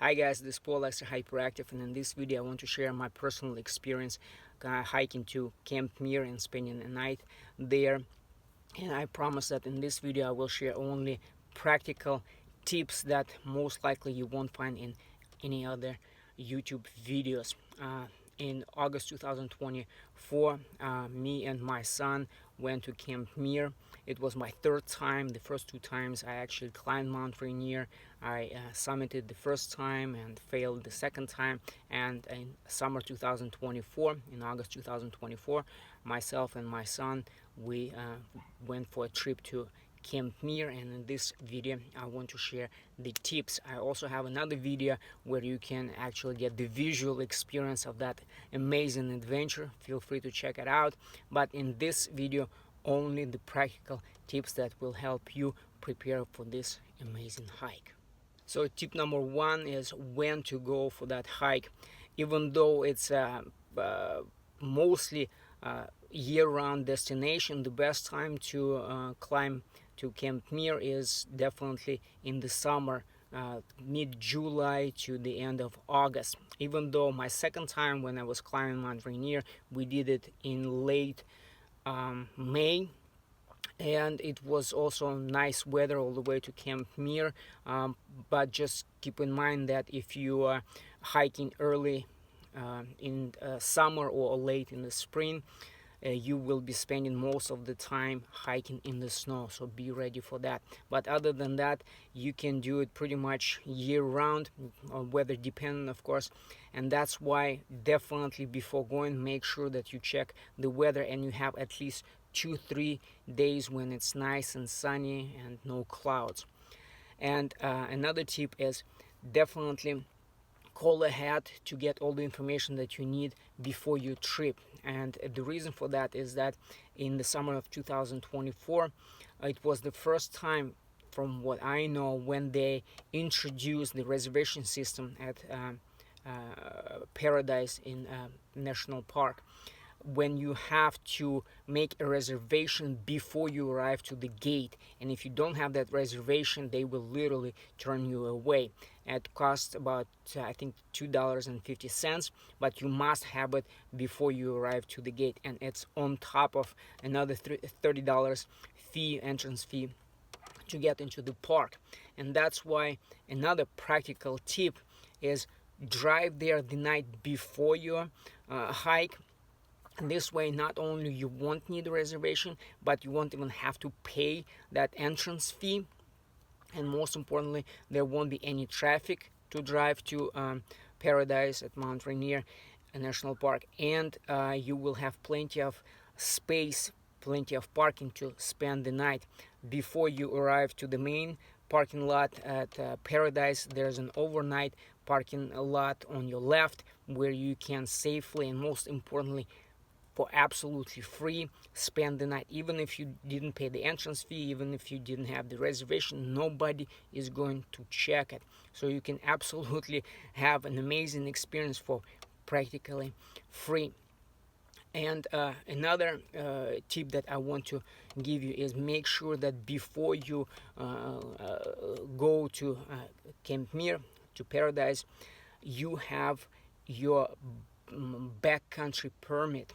Hi guys, this is Paul, ExtraHyperActive, and in this video I want to share my personal experience hiking to Camp Muir and spending the night there. And I promise that in this video I will share only practical tips that most likely you won't find in any other YouTube videos. In August 2024, me and my son went to Camp Muir. It was my third time. The first two times I actually climbed Mt Rainier. I summited the first time and failed the second time. And in summer 2024, in August 2024, myself and my son, we went for a trip to Camp Muir, and in this video I want to share the tips. I also have another video where you can actually get the visual experience of that amazing adventure. Feel free to check it out, but in this video only the practical tips that will help you prepare for this amazing hike. So tip number one is when to go for that hike. Even though it's mostly year-round destination, the best time to climb to Camp Muir is definitely in the summer, mid-July to the end of August. Even though my second time when I was climbing Mt Rainier, we did it in late May, and it was also nice weather all the way to Camp Muir, but just keep in mind that if you are hiking early in summer or late in the spring, you will be spending most of the time hiking in the snow, so be ready for that. But other than that, you can do it pretty much year-round, weather dependent of course, and that's why definitely before going make sure that you check the weather and you have at least 2-3 days when it's nice and sunny and no clouds. And another tip is definitely call ahead to get all the information that you need before your trip. And the reason for that is that in the summer of 2024, it was the first time, from what I know, when they introduced the reservation system at Paradise in National Park, when you have to make a reservation before you arrive to the gate, and if you don't have that reservation they will literally turn you away. It costs about I think $2.50, but you must have it before you arrive to the gate, and it's on top of another $30 entrance fee to get into the park. And that's why another practical tip is drive there the night before your hike. This way not only you won't need a reservation, but you won't even have to pay that entrance fee, and most importantly there won't be any traffic to drive to Paradise at Mt Rainier National Park, and you will have plenty of space, plenty of parking to spend the night. Before you arrive to the main parking lot at Paradise, there's an overnight parking lot on your left where you can safely and most importantly for absolutely free spend the night. Even if you didn't pay the entrance fee, even if you didn't have the reservation, nobody is going to check it, so you can absolutely have an amazing experience for practically free. And another tip that I want to give you is make sure that before you go to Camp Muir, to Paradise, you have your backcountry permit.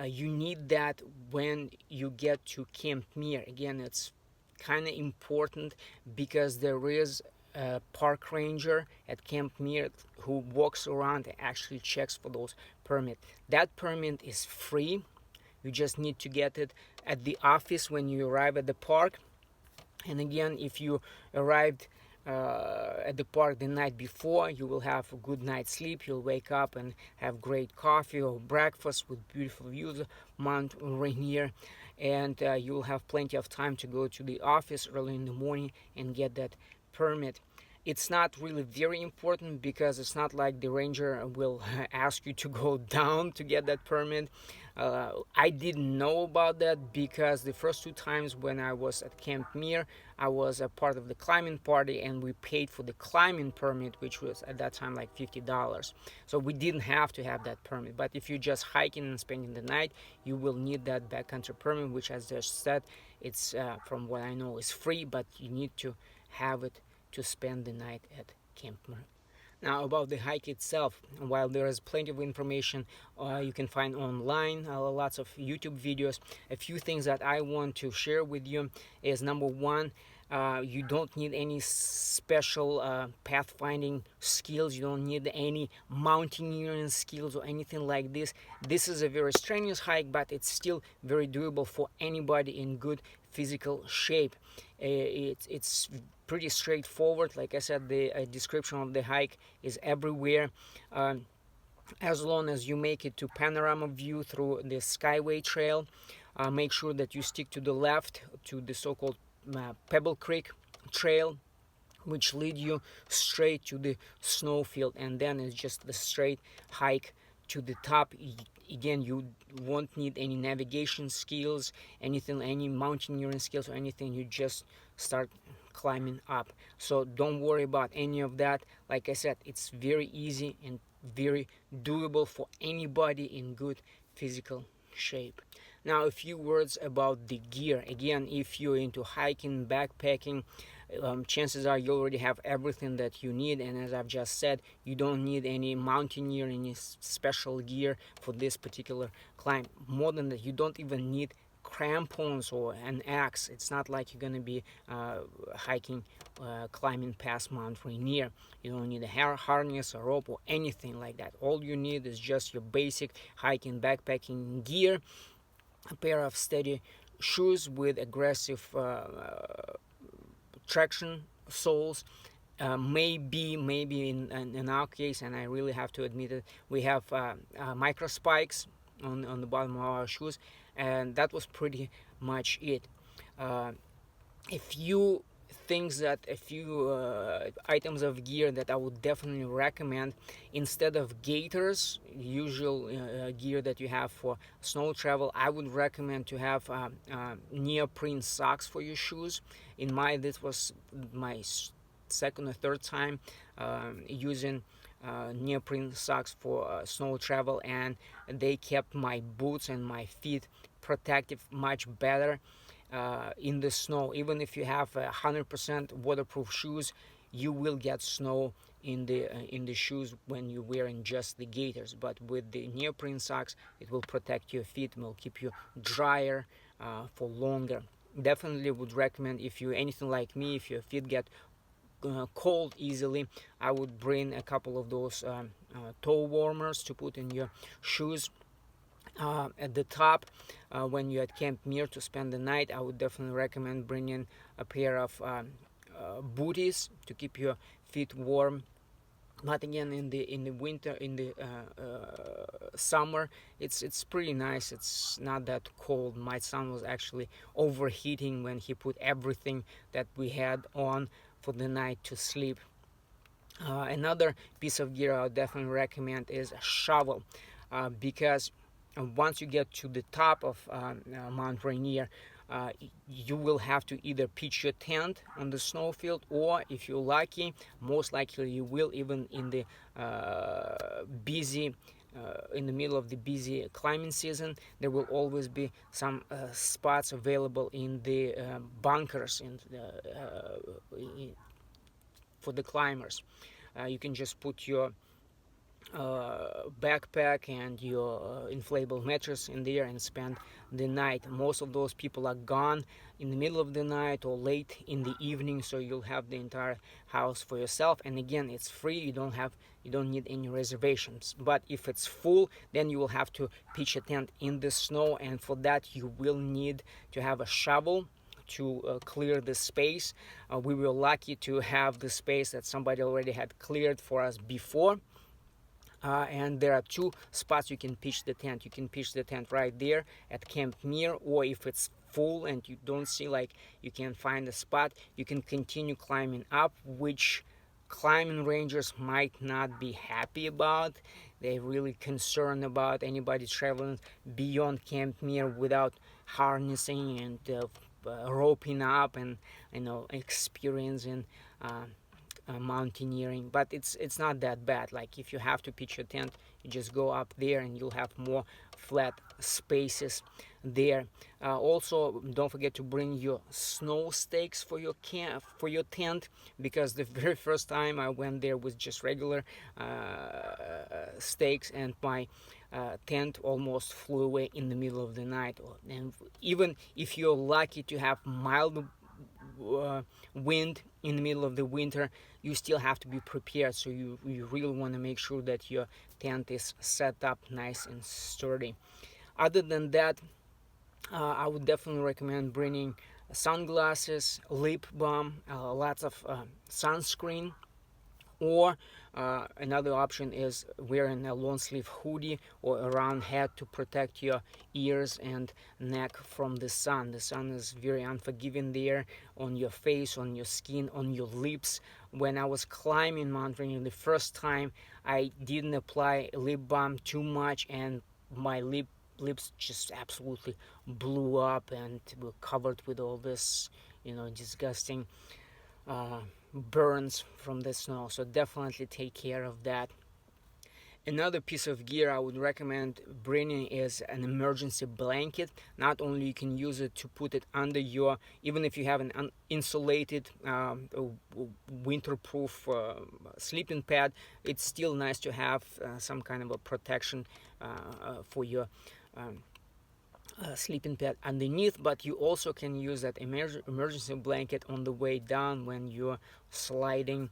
You need that when you get to Camp Muir. Again, it's kind of important because there is a park ranger at Camp Muir who walks around and actually checks for those permits. That permit is free. You just need to get it at the office when you arrive at the park. And again, if you arrived at the park the night before, you will have a good night's sleep. You'll wake up and have great coffee or breakfast with beautiful views of Mt Rainier, and you'll have plenty of time to go to the office early in the morning and get that permit. It's not really very important because it's not like the ranger will ask you to go down to get that permit. I didn't know about that because the first two times when I was at Camp Muir, I was a part of the climbing party and we paid for the climbing permit, which was at that time like $50. So we didn't have to have that permit. But if you're just hiking and spending the night, you will need that backcountry permit, which, as I said, it's from what I know is free, but you need to have it to spend the night at Camp Muir. Now about the hike itself, while there is plenty of information you can find online, lots of YouTube videos, a few things that I want to share with you is number one, you don't need any special pathfinding skills. You don't need any mountaineering skills or anything like this. This is a very strenuous hike, but it's still very doable for anybody in good physical shape. It's pretty straightforward. Like I said, the description of the hike is everywhere. As long as you make it to panorama view through the Skyway Trail, make sure that you stick to the left to the so-called Pebble Creek Trail, which lead you straight to the snowfield, and then it's just the straight hike to the top. Again, you won't need any navigation skills, anything, any mountaineering skills or anything. You just start climbing up, so don't worry about any of that. Like I said, it's very easy and very doable for anybody in good physical shape. Now a few words about the gear. Again, if you're into hiking, backpacking, chances are you already have everything that you need, and as I've just said, you don't need any mountaineering, any special gear for this particular climb. More than that, you don't even need crampons or an axe. It's not like you're gonna be hiking, climbing past Mt Rainier. You don't need a harness, a rope, or anything like that. All you need is just your basic hiking, backpacking gear, a pair of steady shoes with aggressive traction soles. Maybe in our case, and I really have to admit it, we have micro spikes on the bottom of our shoes, and that was pretty much it. A few items of gear that I would definitely recommend instead of gaiters, usual gear that you have for snow travel. I would recommend to have neoprene socks for your shoes. This was my second or third time using neoprene socks for snow travel, and they kept my boots and my feet protected much better in the snow. Even if you have 100% waterproof shoes, you will get snow in the shoes when you're wearing just the gaiters. But with the neoprene socks, it will protect your feet and will keep you drier for longer. Definitely would recommend, if you're anything like me, if your feet get cold easily, I would bring a couple of those toe warmers to put in your shoes. At the top, when you're at Camp Muir to spend the night, I would definitely recommend bringing a pair of booties to keep your feet warm. But again, in the winter, in the summer, it's pretty nice. It's not that cold. My son was actually overheating when he put everything that we had on for the night to sleep. Another piece of gear I would definitely recommend is a shovel, because once you get to the top of Mount Rainier, you will have to either pitch your tent on the snowfield, or if you're lucky, most likely you will, even in the in the middle of the busy climbing season, there will always be some spots available in the bunkers for the climbers. You can just put your backpack and your inflatable mattress in there and spend the night. Most of those people are gone in the middle of the night or late in the evening, so you'll have the entire house for yourself. And again, it's free. You don't need any reservations. But if it's full, then you will have to pitch a tent in the snow, and for that you will need to have a shovel to clear the space. We were lucky to have the space that somebody already had cleared for us before. And there are two spots you can pitch the tent. You can pitch the tent right there at Camp Muir, or if it's full and you don't see, like, you can find a spot, you can continue climbing up, which climbing rangers might not be happy about. They're really concerned about anybody traveling beyond Camp Muir without harnessing and roping up and experiencing mountaineering. But it's not that bad. Like, if you have to pitch your tent, you just go up there and you'll have more flat spaces there. Also, don't forget to bring your snow stakes for your tent, because the very first time I went there with just regular stakes, and my tent almost flew away in the middle of the night. And even if you're lucky to have mild wind in the middle of the winter, you still have to be prepared. So you really want to make sure that your tent is set up nice and sturdy. Other than that, I would definitely recommend bringing sunglasses, lip balm, lots of sunscreen, or another option is wearing a long sleeve hoodie or a round hat to protect your ears and neck from the sun. The sun is very unforgiving there, on your face, on your skin, on your lips. When I was climbing Mount Rainier the first time, I didn't apply lip balm too much, and my lips just absolutely blew up and were covered with all this, disgusting burns from the snow. So definitely take care of that. Another piece of gear I would recommend bringing is an emergency blanket. Not only you can use it to put it under your, even if you have an insulated winterproof sleeping pad, it's still nice to have some kind of a protection for your sleeping pad underneath. But you also can use that emergency blanket on the way down when you're sliding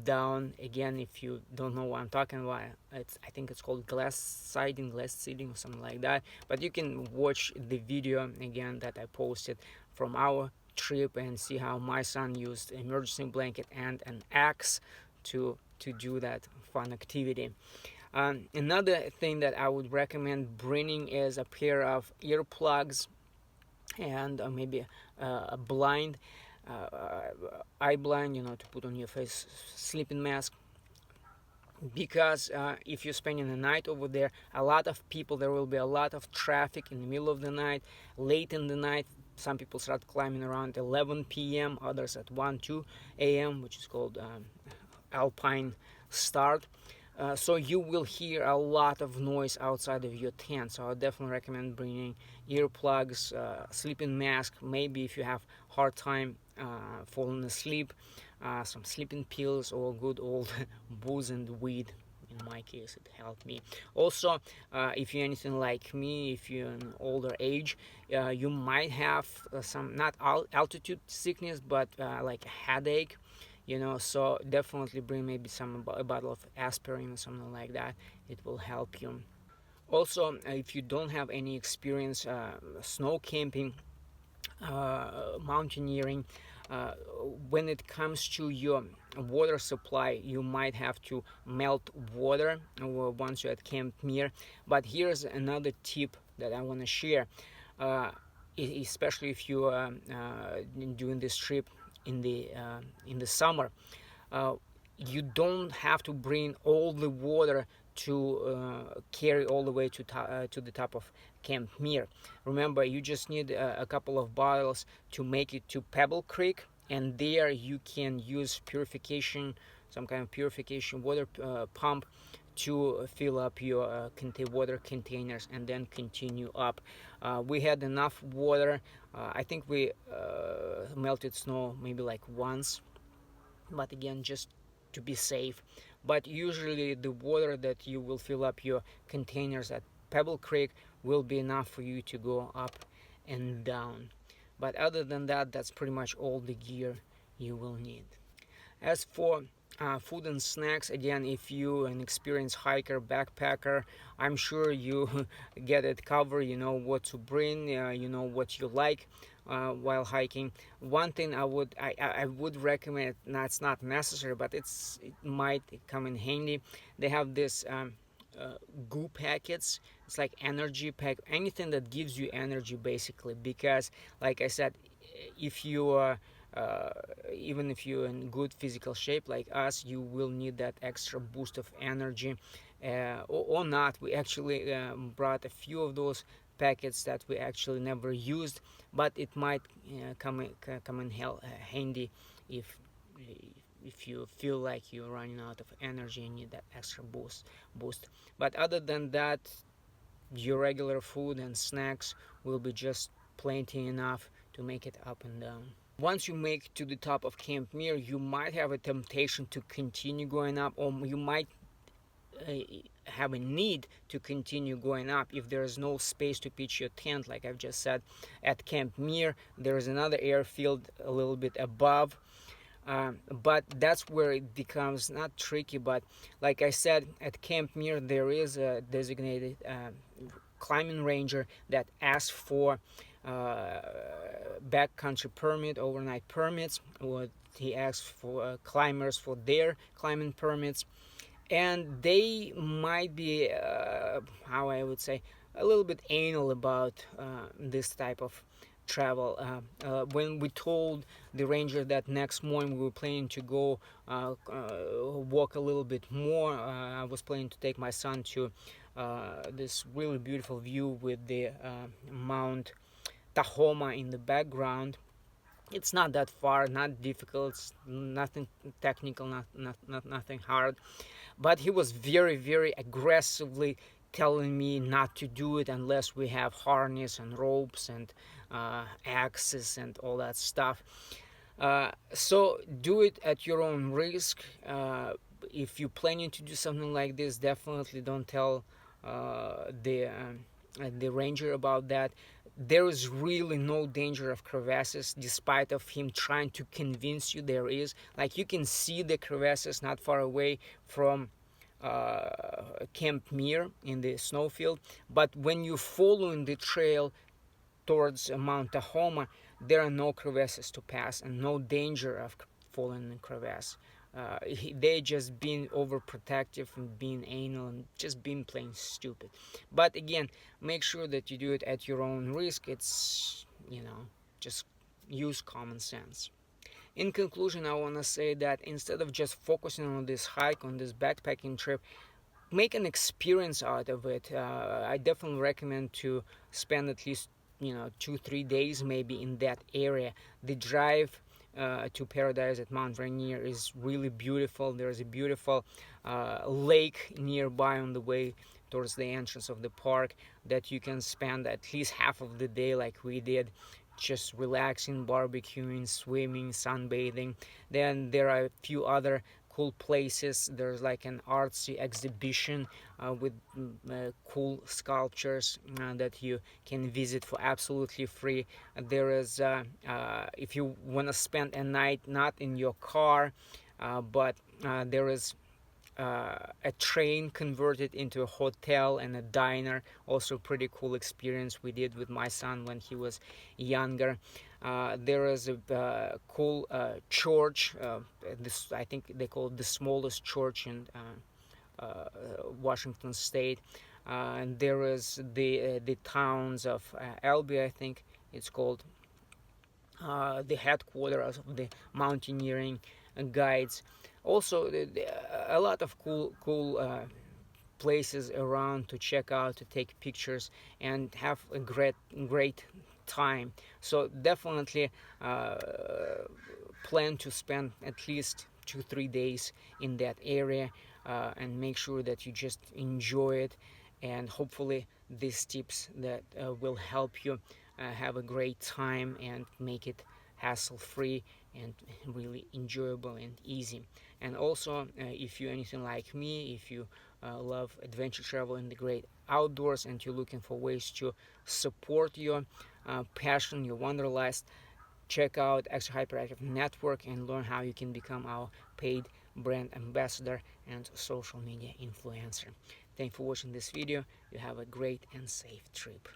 down. Again, if you don't know what I'm talking about, I think it's called glass seating or something like that. But you can watch the video again that I posted from our trip and see how my son used emergency blanket and an axe to do that fun activity. Another thing that I would recommend bringing is a pair of earplugs and maybe a blind, eye blind, to put on your face, sleeping mask. Because if you're spending the night over there, there will be a lot of traffic in the middle of the night, late in the night. Some people start climbing around 11 p.m., others at 1, 2 a.m., which is called alpine start. So you will hear a lot of noise outside of your tent. So I definitely recommend bringing earplugs, sleeping mask, maybe if you have hard time falling asleep, some sleeping pills, or good old booze and weed. In my case, it helped me. Also, if you're anything like me, if you're an older age, you might have some, not altitude sickness, but like a headache. So definitely bring maybe a bottle of aspirin or something like that. It will help you. Also, if you don't have any experience snow camping, mountaineering, when it comes to your water supply, you might have to melt water once you're at Camp Muir. But here's another tip that I want to share, especially if you are doing this trip in the summer. You don't have to bring all the water to carry all the way to the top of Camp Muir. Remember, you just need a couple of bottles to make it to Pebble Creek, and there you can use some kind of purification water pump to fill up your water containers and then continue up. We had enough water. I think we melted snow maybe like once, but again, just to be safe. But usually the water that you will fill up your containers at Pebble Creek will be enough for you to go up and down. But other than that, that's pretty much all the gear you will need. As for food and snacks, again, if you're an experienced hiker, backpacker, I'm sure you get it covered. You know what to bring, you know what you like while hiking. One thing I would recommend, it's not necessary, but it might come in handy. They have this goo packets. It's like energy pack, anything that gives you energy basically, because like I said, if you are even if you're in good physical shape like us, you will need that extra boost of energy, or not. We actually brought a few of those packets that we actually never used, but it might come in handy if you feel like you're running out of energy and need that extra boost. But other than that, your regular food and snacks will be just plenty enough to make it up and down. Once you make to the top of Camp Muir, you might have a temptation to continue going up, or you might have a need to continue going up if there is no space to pitch your tent. Like I've just said, at Camp Muir there is another airfield a little bit above, but that's where it becomes not tricky, but like I said, at Camp Muir there is a designated climbing ranger that asks for backcountry permit, overnight permits, or he asks for climbers for their climbing permits, and they might be, how I would say, a little bit anal about this type of travel. When we told the ranger that next morning we were planning to go walk a little bit more, I was planning to take my son to this really beautiful view with the Mount Tahoma in the background. It's not that far, not difficult, it's nothing technical, nothing hard, but he was very aggressively telling me not to do it unless we have harness and ropes and axes and all that stuff. So do it at your own risk. If you're planning to do something like this, definitely don't tell the ranger about that. There is really no danger of crevasses, despite of him trying to convince you there is. Like, you can see the crevasses not far away from Camp Muir in the snowfield, but when you're following the trail towards Mount Tahoma, there are no crevasses to pass and no danger of falling in crevasse. They just being overprotective and being anal and just being plain stupid. But again, make sure that you do it at your own risk. It's, just use common sense. In conclusion, I want to say that instead of just focusing on this hike, on this backpacking trip, make an experience out of it. I definitely recommend to spend at least 2-3 days maybe in that area. The drive to paradise at Mt Rainier is really beautiful. There's a beautiful lake nearby on the way towards the entrance of the park that you can spend at least half of the day like we did, just relaxing, barbecuing, swimming, sunbathing. Then there are a few other cool places. There's like an artsy exhibition with cool sculptures that you can visit for absolutely free. There is, if you want to spend a night not in your car, but there is a train converted into a hotel and a diner. Also pretty cool experience we did with my son when he was younger. There is a cool church. This, I think they call it the smallest church in Washington State. And there is the towns of Elby, I think it's called, the headquarters of the mountaineering guides. Also, a lot of cool places around to check out, to take pictures, and have a great time. So definitely plan to spend at least 2-3 days in that area, and make sure that you just enjoy it. And hopefully these tips that will help you have a great time and make it hassle-free and really enjoyable and easy. And also, if you're anything like me, if you love adventure travel in the great outdoors and you're looking for ways to support your passion, your wanderlust, check out ExtraHyperActive Network and learn how you can become our paid brand ambassador and social media influencer. Thanks for watching this video. You have a great and safe trip.